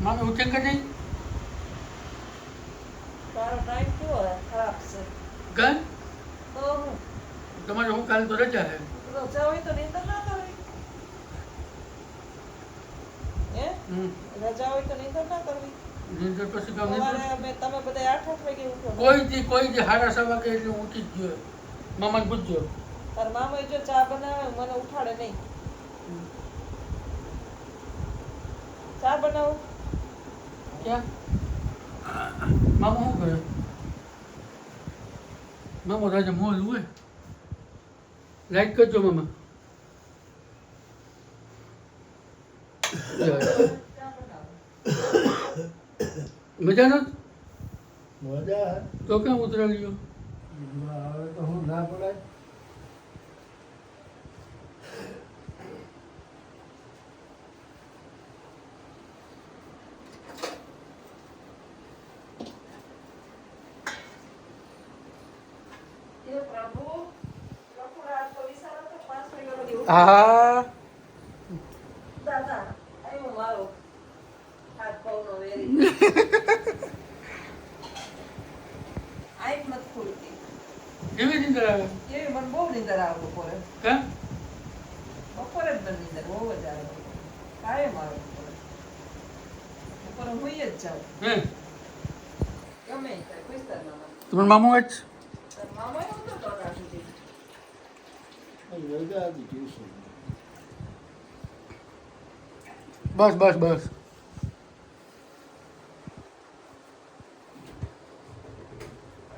મામી ઉઠે કે નહીં? તારો ટાઈમ કેવો ખરાબ છે ગન તો હું તમારે હું કાલે તો રજા હે. રજા હોય તો નીંદર ના કરવી હે રજા હોય તો નીંદર ના કરવી નીંદર પછી કામ નહીં સવારે તમે બધા 8 વાગે ઉઠો કોઈ દી 6:30 વાગે એટલે હું ઉઠી જ ગયો. મામાને પૂછજો. તાર મામા જો ચા બનાવે મને ઉઠાડે નહીં ચા બનાવો ક્યાં મામા શું કરે? મામા રાજા મોલ હોય. લાઈટ કરજો મામા. મજા નથી? મજા તો ક્યાં ઉતરાવી ગયો? હવે તો હું ના પડાય. એ પ્રભુ પ્રભુરાજ તો વિચારો તો 5 વાગ્યા સુધી હા દાદા આવ્યો મારો હાથ પગનો વેરી આઈક મત ખુલતી કેવી નીંદર આવે? એવી મને બહુ નીંદર આવે બપોરે કેમ? બપોરે જ મને નીંદર બહુ જ આવે કાયમ આવે બપોરે હું જ જાઉં હે ગમે ત્યારે પૂછતા મામા તમારા મામો જ? તાર મામા એવું તો ટકા સુધી રજા હતી ટ્યુશન. બસ બસ બસ.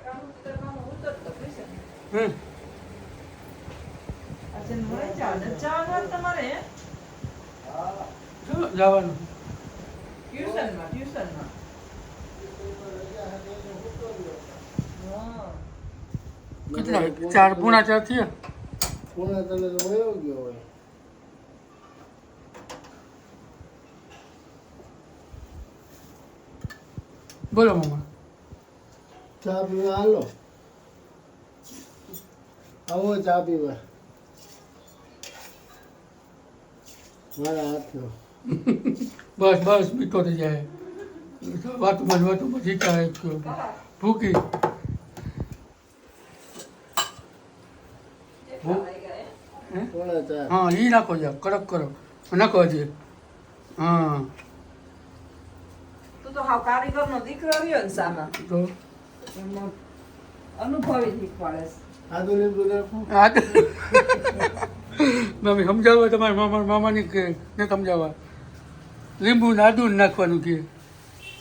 કામ તાર મામા ઉતરતો પૂછે હે આજે મળે જવાનું તમારે હે હા ચાલો જવાનું. ટ્યુશનમાં રજા હતી એટલે હું તો ગયો. હા કેટલા 4:45 થયા? પુણે તને તો વયો ગયો હોય. બોલો મામા. ચા પીવા હાલો. આવો ચા પીવા. મારા હાથનો. બસ બસ મીઠો થઈ જાય. વાતું શીખાય ભૂકી. પુણે ચા. હા ઈ નાખો જા કડક કરો નાખો હજી. હા તું તો હાવ કારીગરનો દીકરો રહ્યો ને સામા તો એમનો અનુભવી શીખવાડે છે. આદુ લીંબુ નાખું. આ તો મમ્મી સમજાવો તમારા મામાની કે ને સમજાવવા. લીંબુ ને આદુ ને નાખવાનું કે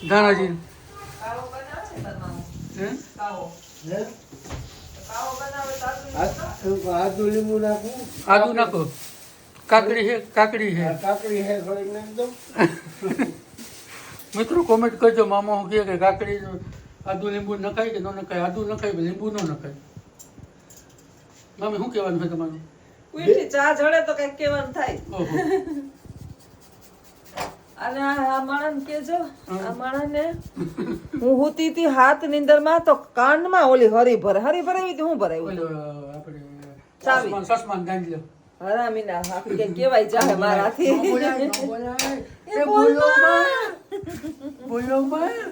ધાણાજી. કાવો બનાવે છે તાર મામા? હે કાવો હે કાવો બનાવે તો આટલું આદુ લીંબુ નાખું. આદુ નાખો. કાકડી છે કાકડી છે. આ કાકડી હે થોડીક નાખી દઉં. મિત્રો કોમેન્ટ કરજો મામા હું કહે કે કાકડી આદુ લીંબુ નખાય કે ન નખાય? આદુ નખાય કે લીંબુ ન નખાય? મામી શું કહેવાનું છે તમારું? ઉઈથી ચા જડે તો કઈક કહેવાનું થાય ઓહો અને આ માણસ કેજો આ માણસને હું હુતી હતી હાથ નીંદરમાં તો કાનમાં ઓલી હરી ભરાવી હતી હું ભરાવી ઓલો આપણે ચાવી. સસમાન ગાંધી લો. હરામીના હાથ કે કેવાય જાય મારાથી ન બોલાય, ન બોલાય. એ એ બોલો માં. બોલો માં.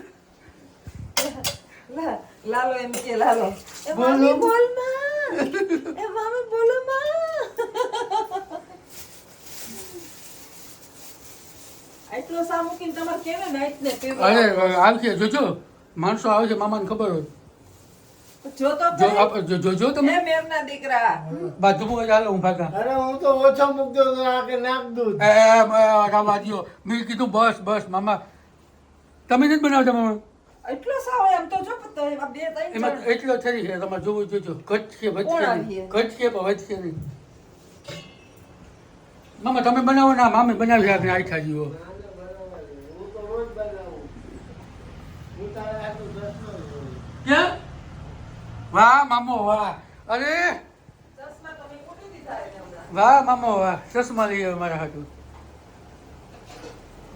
લાલો એમ કે લાલો એ મામી બોલ માં એ મામી બોલો માં આટલો સા મૂકીને તમારે કેને નાઈટ ને અરે આવશે જોજો માણસો આવે છે મામાને ખબર હોય. જો તો જોજો તમે એ મેરના દીકરા બાજુમાં જ હાલો હું ભાગા. અરે હું તો ઓછો મૂકતો હતો આ કે નાખ દઉં. રાવા દ્યો. મેં કીધું બસ બસ મામા તમે નથી બનાવતા મામા. એટલો સા હોય એમ તો જો તો એમાં બે ત્રણ એમાં જણ. એટલો થઈ છે તમારે જોવું જોજો ઘટકે કોણ વધશે આવીએ? નહીં ઘટકે પણ વધશે નહીં. મામા તમે બનાવો ના મામી બનાવી આપણે આખા જીવો. હું તો રોજ બનાવું. હું તારા હાથનું દસનો જ જોઉં. ક્યાં? વાહ મામો વાહ. અરે ચશ્મા તો મેં કૂટી દીધા એને હમણાં. વાહ મામો વાહ. ચશ્મા લઈ આવ્યો મારા હાટુ.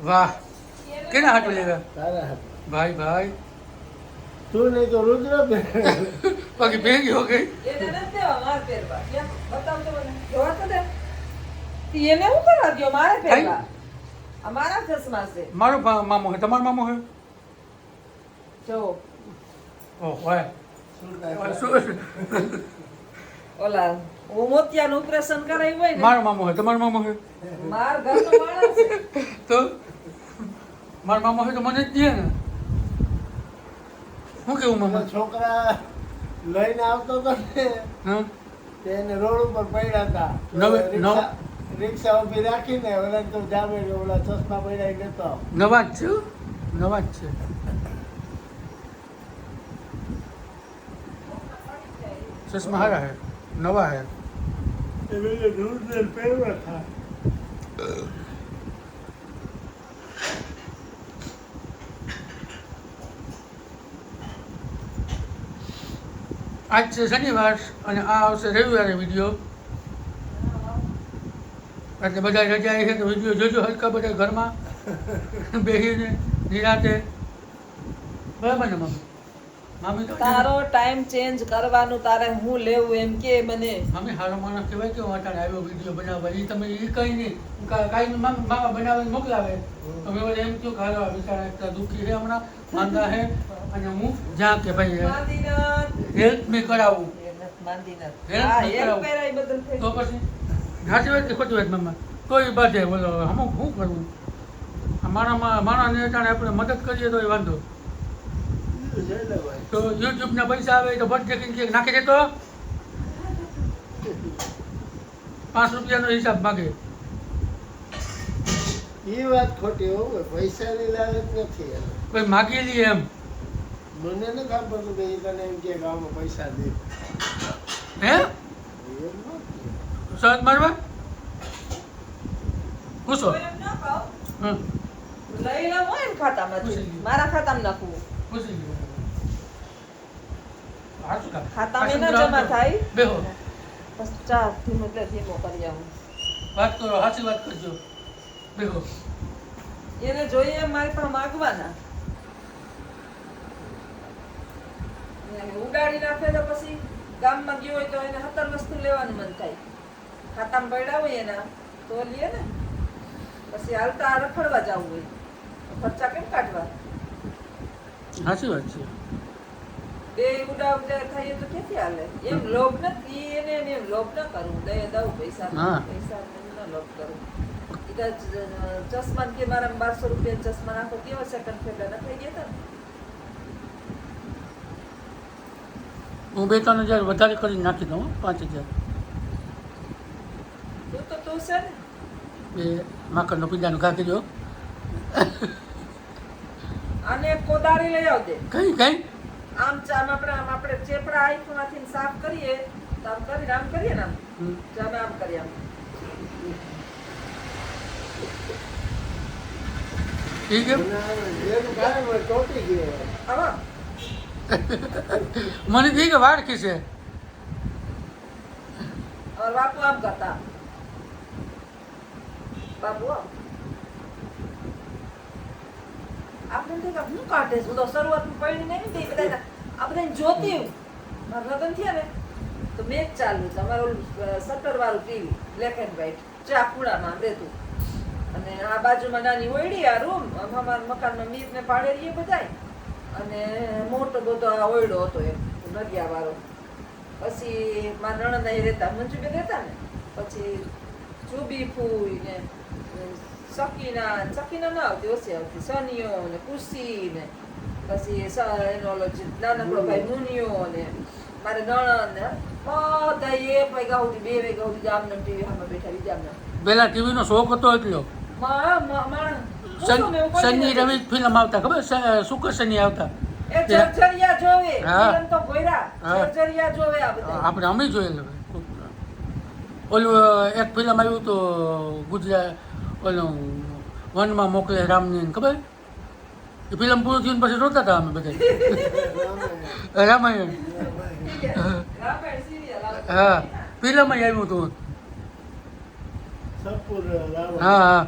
વાહ કેના હાટુ લેવા? તારા હાથ. ભાઈ ભાઈ તું નહીં તો રુદ્ર પહેર. બાકી ભેગી હો ગઈ. એને નથી દેવા મારે પહેરવા. કેમ? બતાવ તો મને. જોવા તો દે. તી એને હું કરવા દ્યો મારે પહેરવા. અમારા ચશ્મા છે મારો મામો છે, તમારો મામો છે? જો ઓહ હોય શું? ઓલા હું મોતિયાનું ઓપરેશન કરાવ્યું હોય ને મારો મામો છે, તમારો મામો છે? માર ઘરનો માણસ છે. તો મારો મામો છે તો મને જ દે ને. શું કેવું મામા? છોકરા લઈને આવતો હતો ને હા તેને રોડ ઉપર પડ્યા હતા. રિક્ષા ઊભી રાખીને ઓલા તો જામે ઓલા ચશ્મા પડ્યા લેતો આવ. નવા જ છે હો. નવા જ છે. ચશ્મા સારા છે, નવા છે. એ બધે દૂધ ને પહેરવા થાય. આજ છે શનિવાર અને આ આવશે રવિવારે વિડીયો. એટલે બધા રજા છે તો વિડીયો જોજો હલકા બધા ઘરમાં બેસીને નિરાતે. બરાબર ને મમ્મી? મામી તો તારો ટાઈમ ચેન્જ કરવાનું તારે હું લેવું એમ કે મને મમ્મી સારો માણસ કહેવાય કે હું અત્યારે આવ્યો વિડીયો બનાવવા. એ તમે એ કંઈ નહીં કાંઈ મામા બનાવીને મોકલાવે તો મેં બધા એમ કહ્યું કે હાલો આ બિચારા એટલા દુઃખી છે હમણાં, માંદા છે અને હું જ્યાં કે ભાઈ હેલ્પ મેં કરાવું. તો પછી સાચી વાત કે ખોટી વાત મમ્મા? કોઈ બાધે બોલો અમુક શું કરવું? માણસને અટાણે આપણે મદદ કરીએ તો એ વાંધો. તો યુટ્યુબના પૈસા આવે તો બર્થડે કેક નાખી દેતો 5 રૂપિયાનો હિસાબ માગે. એ વાત ખોટી હોય, પૈસાની લાલચ નથી. કોઈ માગી લઈએ એમ. મને નથી ખબર કે એ તને એમ કે ગામમાં પૈસા દે. હે એમ નથી. સહજ મારવા પૂછો. હમ લઈ લઉં હોય ને ખાતામાંથી મારા ખાતામાં નાખવું પૂછી લ્યો. હાચું કામ. ખાતામાં ના જમા થાય બેહો બસ ચા ધીમો એટલે ધીમો કરી આવું વાત કરો, સાચી વાત કરજો. બેહો. એને જોઈએ એમ મારી પાસે માગવાના ઉડાડી નાખે તો પછી ગામમાં ગયો હોય તો એને 17 વસ્તુ લેવાનું મન થાય. ખાતામાં પડ્યા હોય એના તો લે ને. પછી હાલતા રખડવા જવું હોય તો ખર્ચા કેમ કાઢવા? સાચી વાત છે. બે ઉડાવ થાય તો ક્યાંથી હાલે? એમ લોભ નથી એને એમ લોભ ન કરવું. દયા દઉં પૈસા હા. પૈસા ન લોભ કરું. ચશ્મા કે મારા 1200 રૂપિયા ચશ્મા નાખો કેવા સેકન્ડ ફેરલા નખાઈ ગયા હતા ને. હું 2-3 હજાર વધારે કરીને નાખી દઉં 5,000. તું તો તું છે ને બે માખણનો પીંડાનું કાકી દો. આને કોદાળી લઈ આવજે. કઈ કઈ આમ આપણે ચેપડા આંખમાંથી સાફ કરીએ તો આમ કરીને આમ કરીએ ને આમ જામે આમ કરીએ આમ ઠીક છે. એનું કાયમ હોય, ચોંટી ગયો હોય. આવા મને ઠીક છે વાળ ખીસે. और बापू आम करता बापू આપણે તો હું કાઢે છું તો શરૂઆતમાં પડી નહીં તે બધા આ બધા જોતી મારા લગ્ન થયા ને તો મેચ ચાલુ તમારું શટર વાળું ટીવી બ્લેક એન્ડ વ્હાઈટ ચાકુડામાં રહેતું અને આ બાજુમાં નાની ઓયડી આ રૂમ અમારા મકાનમાં મીરને પાડેલી બધાય અને મોટો બધો આ ઓયડો હતો એ નરિયા વાળો પછી મારા નણંદ અહીં રહેતા મંજુબેન રહેતા ને પછી ચૂબી ફૂઈ ને સકીના ના આવતી ઓછી આવતી સનિયો ને કુસી ને પછી એનો ઓલો નાનકડો ભાઈ મુનિયો ને મારે નણંદ ને બધા 1 વાગ્યા સુધી 2 વાગ્યા સુધી જામનગર ટીવી સામે બેઠા જામનગર. પેલા ટીવી નો શોખ હતો એટલો. શનિ રવિ ફિલ્મ આવતા ખબર શુક્ર શનિ આવતા એ ચરચરિયા જોવે ફિલ્મ તો ભોયરા ચરચરિયા જોવે આ બધા આપણે અમે જોયેલું. ઓલું એક ફિલ્મ આવ્યું તો ગુજરાત ઓલું વનમાં મોકલે રામની ખબર એ ફિલ્મ પૂરું થયું પછી રોતા હતા અમે બધા. રામાયણ હા ફિલ્મ આવ્યું હતું. હા હા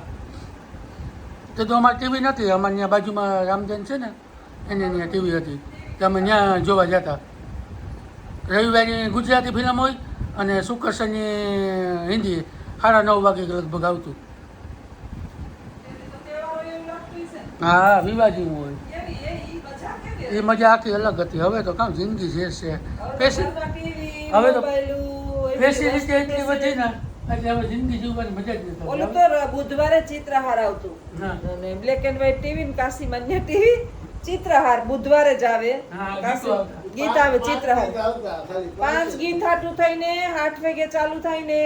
તે તો અમારે ટીવી નથી. અમારે ત્યાં બાજુમાં રામજન છે ને એને ત્યાં ટીવી હતી તો અમે ત્યાં જોવા જતા. રવિવારે ગુજરાતી ફિલ્મ હોય અને શુક્ર શનિ હિન્દી 9:30 વાગે લગભગ આવતું. હા વિવાજી હોય ઈ મજા કેવી એ મજા આખી અલગ હતી. હવે તો કામ જિંદગી જે છે હવે તો ફેસિલિટી એટલી વધી ને એટલે હવે જિંદગી જીવવાની મજા જ નથી ઓલું આવતી. તો બુધવારે ચિત્રહાર આવતું હા. અને બ્લેક એન્ડ વ્હાઈટ ટીવી ને કાશી માન્ય ટીવી ચિત્રહાર બુધવારે જ આવે હા, કાશી ગીતો આવતા. ગીત આવે ચિત્રહાર આવતા, ખાલી 5 ગીત હાટું થઈને 8 વાગે ચાલુ થાય ને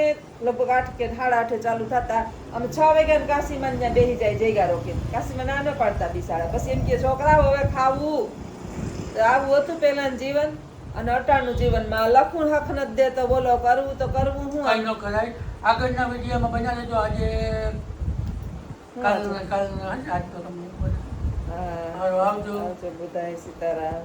લગભગ 8 કે 8:30 ચાલુ થતા અમે 6 વાગ્યા કાશી માન્ય બેહી જાય જયગા રોકે કાશી માં ના ન પાડતા બિસાડા પછી એમ કે છોકરા હવે ખાવું તો આવું હતું પેલાનું જીવન અને અટાણું જીવનમાં લખું હક નથી દેતો બોલો કરવું તો કરવું કાંઈ હું ન કરાય. આગળના વિડીયોમાં બના લેજો. આજે કાલ આજ તો તમને હા હાલો, આવજો. આવજો બધાય સીતારામ